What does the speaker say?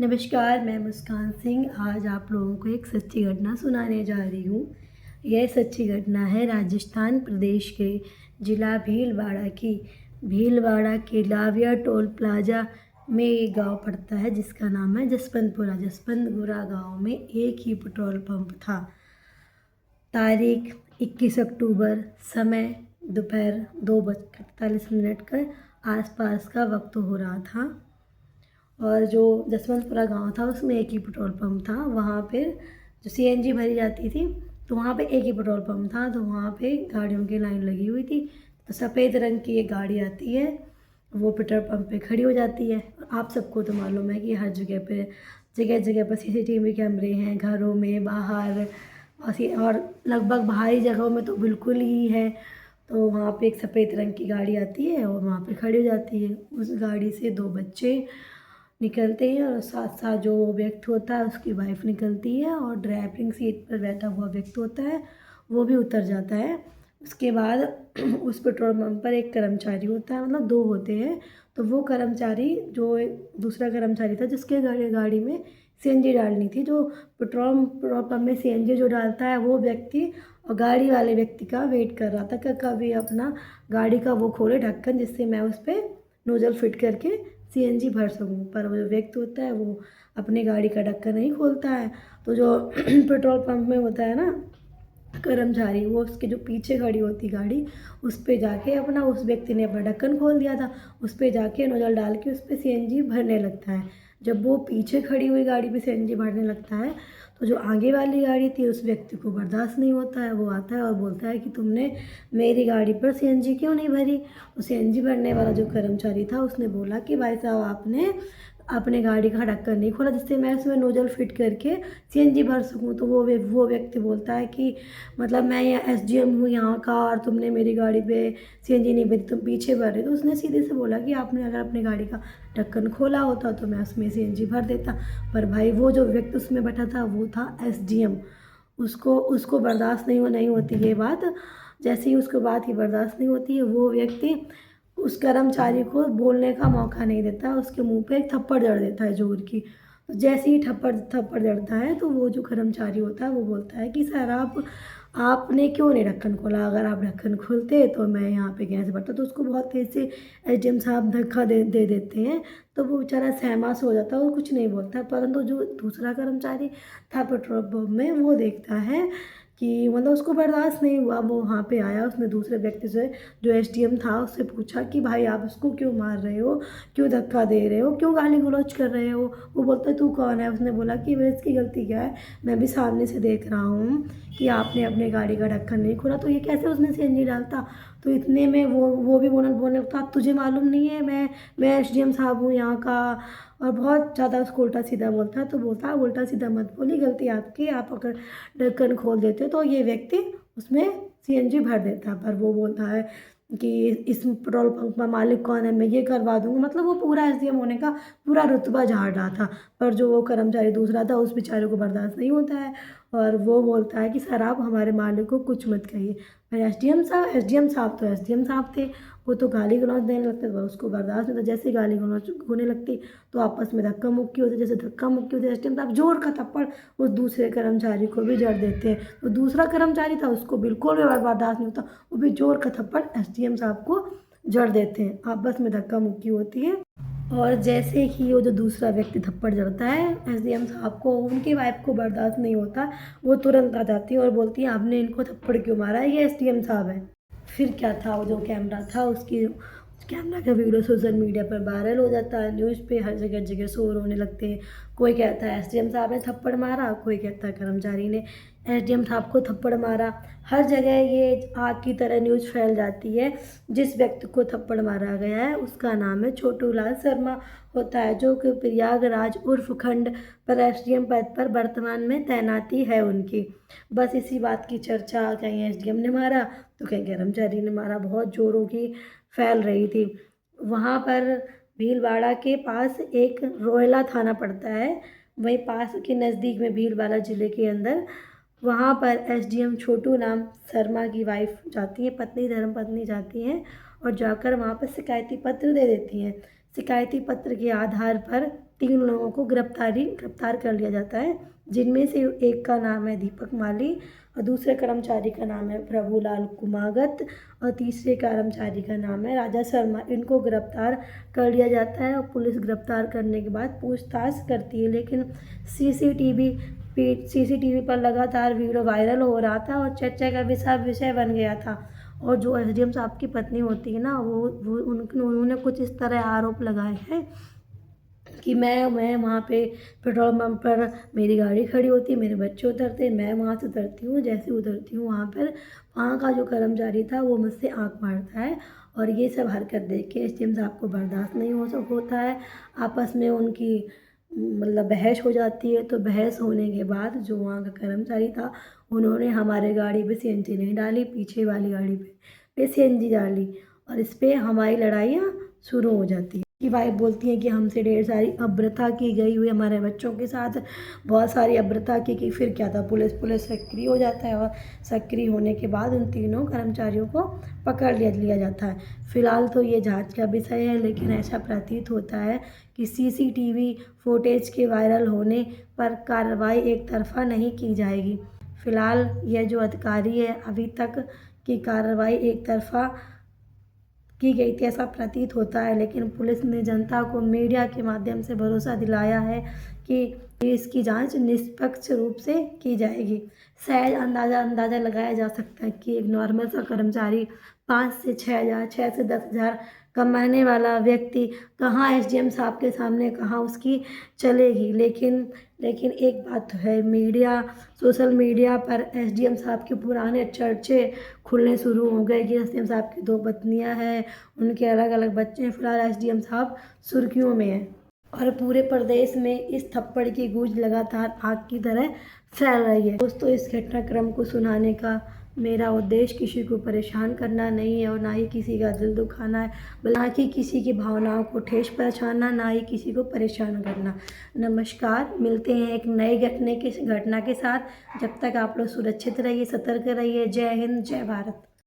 नमस्कार, मैं मुस्कान सिंह आज आप लोगों को एक सच्ची घटना सुनाने जा रही हूँ। यह सच्ची घटना है राजस्थान प्रदेश के ज़िला भीलवाड़ा की। भीलवाड़ा के लाविया टोल प्लाज़ा में एक गांव पड़ता है जिसका नाम है जसवंतपुरा। जसवंतपुरा गांव में एक ही पेट्रोल पंप था। तारीख 21 अक्टूबर, समय दोपहर 2:48 के आसपास का वक्त हो रहा था। और जो जसवंतपुरा गांव था उसमें एक ही पेट्रोल पंप था। वहाँ पे जो सीएनजी भरी जाती थी तो वहाँ पे एक ही पेट्रोल पंप था, तो वहाँ पे गाड़ियों की लाइन लगी हुई थी। तो सफ़ेद रंग की एक गाड़ी आती है, वो पेट्रोल पंप पे खड़ी हो जाती है। आप सबको तो मालूम है कि हर जगह जगह पर सीसीटीवी कैमरे हैं, घरों में, बाहर और लगभग बाहरी जगहों में तो बिल्कुल ही है। तो वहाँ पे एक सफ़ेद रंग की गाड़ी आती है और वहाँ पे खड़ी हो जाती है। उस गाड़ी से दो बच्चे निकलते हैं और साथ साथ जो व्यक्ति होता है उसकी वाइफ निकलती है और ड्राइविंग सीट पर बैठा हुआ व्यक्ति होता है वो भी उतर जाता है। उसके बाद उस पेट्रोल पंप पर एक कर्मचारी होता है, मतलब दो होते हैं। तो वो कर्मचारी जो दूसरा कर्मचारी था जिसके गाड़ी में सीएनजी डालनी थी, जो पेट्रोल पंप में सीएनजी जो डालता है वो व्यक्ति और गाड़ी वाले व्यक्ति का वेट कर रहा था कि कभी अपना गाड़ी का वो खोले ढक्कन, जिससे मैं उस पर नोजल फिट करके सीएनजी भर सकूँ। पर वो जो व्यक्ति होता है वो अपने गाड़ी का ढक्कन नहीं खोलता है। तो जो पेट्रोल पंप में होता है ना कर्मचारी, वो उसके जो पीछे खड़ी होती गाड़ी उस पे जाके अपना, उस व्यक्ति ने अपना ढक्कन खोल दिया था, उस पे जाके नोजल डाल के उस पे सीएनजी भरने लगता है। जब वो पीछे खड़ी हुई गाड़ी पे सीएनजी भरने लगता है तो जो आगे वाली गाड़ी थी उस व्यक्ति को बर्दाश्त नहीं होता है। वो आता है और बोलता है कि तुमने मेरी गाड़ी पर सीएनजी क्यों नहीं भरी। तो सीएनजी भरने वाला जो कर्मचारी था उसने बोला कि भाई साहब आपने अपने गाड़ी का ढक्कन नहीं खोला जिससे मैं उसमें नोजल फिट करके सीएनजी भर सकूं। तो वो व्यक्ति बोलता है कि मतलब मैं यहाँ एसडीएम हूँ यहाँ का और तुमने मेरी गाड़ी पे सीएनजी नहीं भरी, तुम पीछे भर रहे। तो उसने सीधे से बोला कि आपने अगर अपनी गाड़ी का ढक्कन खोला होता तो मैं उसमें सीएनजी भर देता। पर भाई वो जो व्यक्ति उसमें बैठा था वो था एसडीएम। उसको बर्दाश्त नहीं होती ये बात। जैसे ही उसको बात ही बर्दाश्त नहीं होती है, वो व्यक्ति उस कर्मचारी को बोलने का मौका नहीं देता, उसके मुंह पे एक थप्पड़ जड़ देता है जोर की। तो जैसे ही थप्पड़ जड़ता है तो वो जो कर्मचारी होता है वो बोलता है कि सर आपने क्यों नहीं ढक्कन खोला, अगर आप ढक्कन खोलते तो मैं यहाँ पे कैसे बढ़ता। तो उसको बहुत तेज़ से एसडीएम साहब धक्का दे देते हैं। तो वो बेचारा सहमा से हो जाता है, वो कुछ नहीं बोलता। परंतु जो दूसरा कर्मचारी था पेट्रोल पंप में वो देखता है कि मतलब उसको बर्दाश्त नहीं हुआ। वो वहाँ पे आया, उसने दूसरे व्यक्ति से जो एसडीएम था उससे पूछा कि भाई आप उसको क्यों मार रहे हो, क्यों धक्का दे रहे हो, क्यों गाली गलौज कर रहे हो। वो बोलता है तू कौन है। उसने बोला कि वह इसकी गलती क्या है, मैं भी सामने से देख रहा हूँ कि आपने अपने गाड़ी का ढक्कन नहीं खोला, तो ये कैसे उसमें सीएनजी डालता। तो इतने में वो भी बोलने लगता तुझे मालूम नहीं है मैं एसडीएम साहब हूँ यहाँ का। और बहुत ज़्यादा उसको उल्टा सीधा बोलता है। तो बोलता है उल्टा सीधा मत बोली, गलती आपकी, आप अगर ढक्कन खोल देते तो ये व्यक्ति उसमें सीएनजी भर देता। पर वो बोलता है कि इस पेट्रोल पंप का मालिक कौन है, मैं ये करवा दूंगा। मतलब वो पूरा एसडीएम होने का पूरा रुतबा झाड़ रहा था। पर जो वो कर्मचारी दूसरा था उस बेचारे को बर्दाश्त नहीं होता है और वो बोलता है कि सर आप हमारे मालिक को कुछ मत कहिए। पर एसडीएम साहब तो एसडीएम साहब थे, वो तो गाली गलौज देने लगते थे, उसको बर्दाश्त नहीं था। जैसे ही गाली गलौज होने लगती तो आपस में धक्का मुक्की होती। जैसे धक्का मुक्की होती एसडीएम साहब जोर का थप्पड़ उस दूसरे कर्मचारी को भी जड़ देते हैं। तो दूसरा कर्मचारी था उसको बिल्कुल भी बर्दाश्त नहीं होता, वो भी जोर का थप्पड़ एसडीएम साहब को जड़ देते हैं। आपस में धक्का मुक्की होती है और जैसे ही वो जो दूसरा व्यक्ति थप्पड़ जड़ता है एसडीएम साहब को, उनकी वाइफ को बर्दाश्त नहीं होता। वो तुरंत आ जाती है और बोलती है आपने इनको थप्पड़ क्यों मारा है, ये एसडीएम साहब है। फिर क्या था, वो जो कैमरा था उसकी कैमरा का वीडियो सोशल मीडिया पर वायरल हो जाता है, न्यूज़ पे हर जगह जगह शोर होने लगते हैं। कोई कहता है एसडीएम साहब ने थप्पड़ मारा, कोई कहता है कर्मचारी ने एसडीएम साहब को थप्पड़ मारा। हर जगह ये आग की तरह न्यूज़ फैल जाती है। जिस व्यक्ति को थप्पड़ मारा गया है उसका नाम है छोटू लाल शर्मा होता है, जो कि प्रयागराज उर्फ खंड पर एसडीएम पद पर वर्तमान में तैनाती है उनकी। बस इसी बात की चर्चा, कहीं एसडीएम ने मारा तो कहीं कर्मचारी ने मारा, बहुत जोरों की फैल रही थी। वहाँ पर भीलवाड़ा के पास एक रोयला थाना पड़ता है, वहीं पास के नज़दीक में भीलवाड़ा ज़िले के अंदर। वहाँ पर एसडीएम छोटू नाम शर्मा की वाइफ जाती है, पत्नी धर्मपत्नी जाती हैं और जाकर वहाँ पर शिकायती पत्र दे देती हैं। शिकायती पत्र के आधार पर 3 लोगों को गिरफ्तार कर लिया जाता है, जिनमें से एक का नाम है दीपक माली और दूसरे कर्मचारी का नाम है प्रभुलाल कुमागत और तीसरे कर्मचारी का नाम है राजा शर्मा। इनको गिरफ्तार कर लिया जाता है और पुलिस गिरफ्तार करने के बाद पूछताछ करती है, लेकिन सीसीटीवी पर लगातार वीडियो वायरल हो रहा था और चर्चा का विषय बन गया था। और जो एसडीएम साहब की पत्नी होती है ना, वो उन्होंने कुछ इस तरह आरोप लगाए हैं कि मैं वहाँ पे पेट्रोल पंप पर मेरी गाड़ी खड़ी होती है, मेरे बच्चे उतरते, मैं वहाँ से उतरती हूँ, जैसे उतरती हूँ वहाँ का जो कर्मचारी था वो मुझसे आँख मारता है और ये सब हरकत देख के एसडीएम साहब को बर्दाश्त नहीं होता है। आपस में उनकी मतलब बहस हो जाती है। तो बहस होने के बाद जो वहाँ का कर्मचारी था, उन्होंने हमारे गाड़ी पे सीएनजी नहीं डाली, पीछे वाली गाड़ी पे सीएनजी डाली और इस पर हमारी लड़ाइयाँ शुरू हो जाती है। की वाइफ बोलती है कि हमसे ढेर सारी अभद्रता की गई हुई, हमारे बच्चों के साथ बहुत सारी अभद्रता की गई। फिर क्या था, पुलिस सक्रिय हो जाता है और सक्रिय होने के बाद उन तीनों कर्मचारियों को पकड़ लिया जाता है। फिलहाल तो ये जांच का विषय है, लेकिन ऐसा प्रतीत होता है कि सीसीटीवी फुटेज के वायरल होने पर कार्रवाई एक तरफा नहीं की जाएगी। फिलहाल यह जो अधिकारी है, अभी तक की कार्रवाई एक तरफा की गई थी ऐसा प्रतीत होता है, लेकिन पुलिस ने जनता को मीडिया के माध्यम से भरोसा दिलाया है कि इसकी जांच निष्पक्ष रूप से की जाएगी। शायद अंदाज़ा लगाया जा सकता है कि एक नॉर्मल सा कर्मचारी 5 से 6 हज़ार, 6 से 10 हज़ार कमाने वाला व्यक्ति कहाँ एसडीएम साहब के सामने कहाँ उसकी चलेगी। लेकिन एक बात तो है, सोशल मीडिया पर एसडीएम साहब के पुराने चर्चे खुलने शुरू हो गए कि एसडीएम साहब की 2 पत्नियां हैं, उनके अलग अलग बच्चे हैं। फिलहाल एसडीएम साहब सुर्खियों में हैं और पूरे प्रदेश में इस थप्पड़ की गूंज लगातार आग की तरह फैल रही है। दोस्तों, इस घटनाक्रम को सुनाने का मेरा उद्देश्य किसी को परेशान करना नहीं है और ना ही किसी का दिल दुखाना है, ना कि किसी की भावनाओं को ठेस पहुंचाना, ना ही किसी को परेशान करना। नमस्कार, मिलते हैं एक नए घटना के साथ। जब तक आप लोग सुरक्षित रहिए, सतर्क रहिए। जय हिंद, जय भारत।